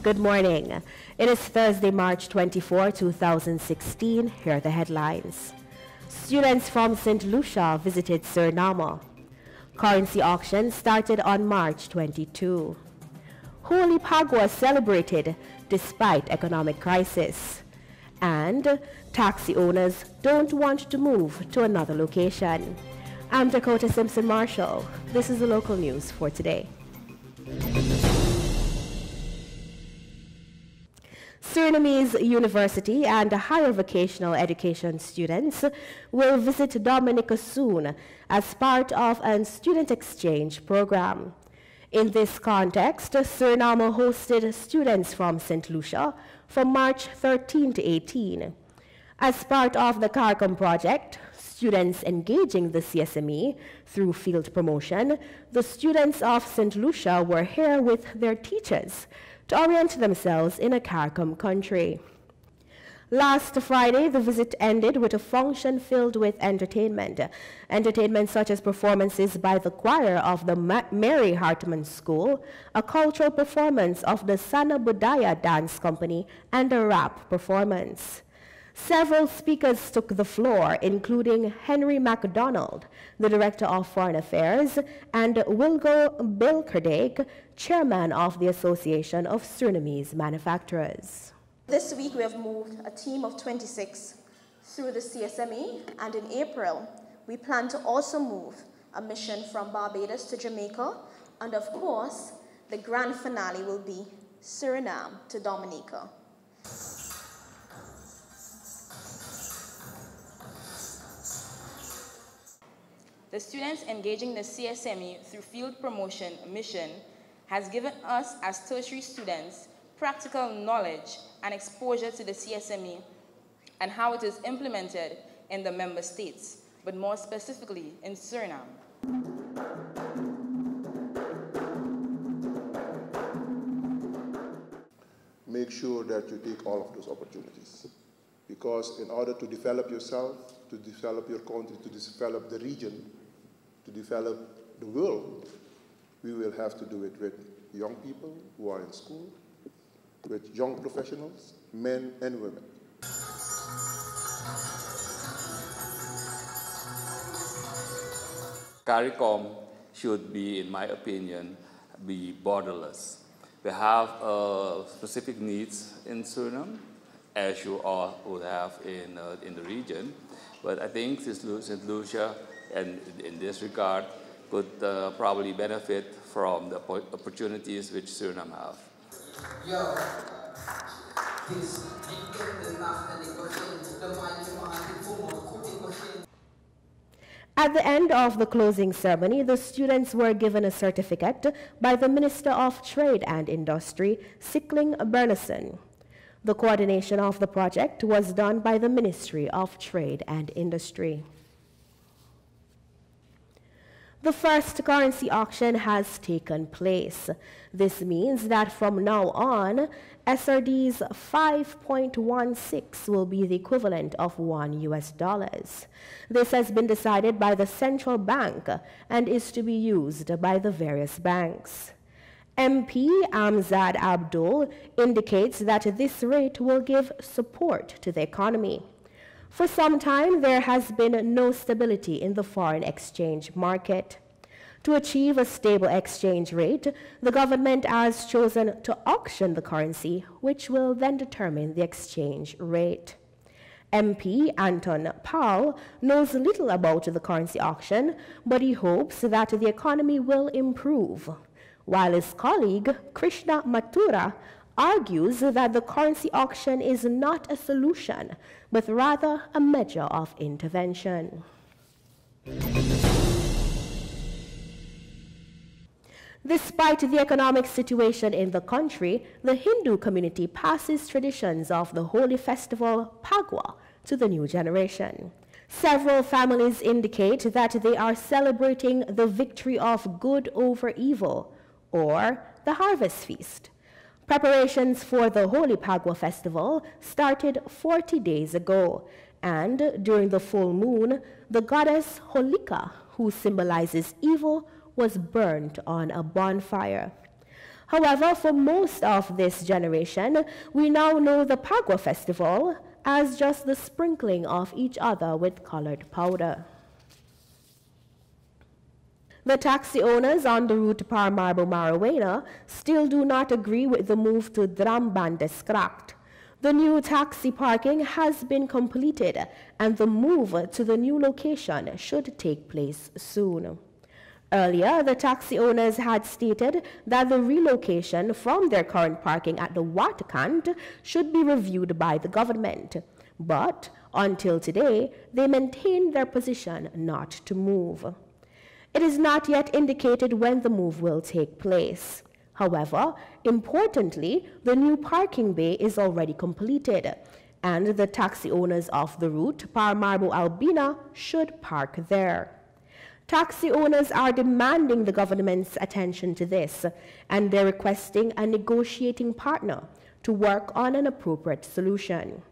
Good morning. It is Thursday, March 24, 2016. Here are the headlines. Students from St. Lucia visited Suriname. Currency auction started on March 22. Holy Pagua celebrated despite economic crisis. And taxi owners don't want to move to another location. I'm Dakota Simpson Marshall. This is the local news for today. Surinamese University and higher vocational education students will visit Dominica soon as part of a student exchange program. In this context, Suriname hosted students from St. Lucia from March 13 to 18. As part of the CARICOM project, students engaging the CSME through field promotion, the students of St. Lucia were here with their teachers to orient themselves in a CARICOM country. Last Friday, the visit ended with a function filled with entertainment. Entertainment such as performances by the choir of the Mary Hartman School, a cultural performance of the Sana Budaya Dance Company, and a rap performance. Several speakers took the floor, including Henry MacDonald, the Director of Foreign Affairs, and Wilgo Bilkerdag, Chairman of the Association of Surinamese Manufacturers. This week we have moved a team of 26 through the CSME, and in April we plan to also move a mission from Barbados to Jamaica, and of course the grand finale will be Suriname to Dominica. The students engaging the CSME through field promotion mission has given us as tertiary students practical knowledge and exposure to the CSME and how it is implemented in the member states, but more specifically in Suriname. Make sure that you take all of those opportunities, because in order to develop yourself, to develop your country, to develop the region, to develop the world, we will have to do it with young people who are in school, with young professionals, men and women. CARICOM should be, in my opinion, be borderless. We have specific needs in Suriname, as you all would have in the region, but I think St. Lucia, and in this regard, could probably benefit from the opportunities which Suriname have. At the end of the closing ceremony, the students were given a certificate by the Minister of Trade and Industry, Sickling Burleson. The coordination of the project was done by the Ministry of Trade and Industry. The first currency auction has taken place. This means that from now on, SRD's 5.16 will be the equivalent of $1 US. This has been decided by the central bank and is to be used by the various banks. MP Amzad Abdul indicates that this rate will give support to the economy. For some time, there has been no stability in the foreign exchange market. To achieve a stable exchange rate, the government has chosen to auction the currency, which will then determine the exchange rate. MP Anton Powell knows little about the currency auction, but he hopes that the economy will improve, while his colleague, Krishna Mathura, argues that the currency auction is not a solution, but rather a measure of intervention. Despite the economic situation in the country, the Hindu community passes traditions of the holy festival Pagua to the new generation. Several families indicate that they are celebrating the victory of good over evil, or the harvest feast. Preparations for the Holy Pagua festival started 40 days ago, and during the full moon, the goddess Holika, who symbolizes evil, was burned on a bonfire. However, for most of this generation, we now know the Pagua Festival as just the sprinkling of each other with colored powder. The taxi owners on the route Paramaribo-Marawena still do not agree with the move to Dramban-Deskracht. The new taxi parking has been completed, and the move to the new location should take place soon. Earlier, the taxi owners had stated that the relocation from their current parking at the Waterkant should be reviewed by the government. But until today, they maintained their position not to move. It is not yet indicated when the move will take place. However, importantly, the new parking bay is already completed, and the taxi owners of the route Paramaribo-Albina should park there. Taxi owners are demanding the government's attention to this, and they're requesting a negotiating partner to work on an appropriate solution.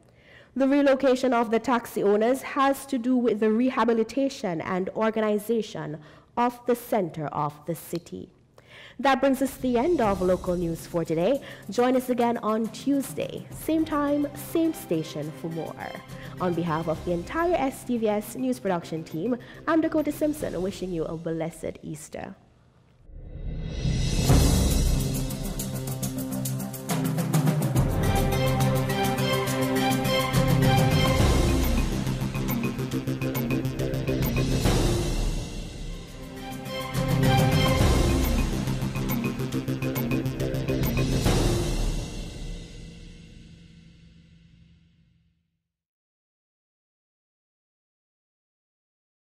The relocation of the taxi owners has to do with the rehabilitation and organization of the center of the city. That brings us to the end of local news for today. Join us again on Tuesday, same time, same station for more. On behalf of the entire STVS news production team, I'm Dakota Simpson wishing you a blessed Easter.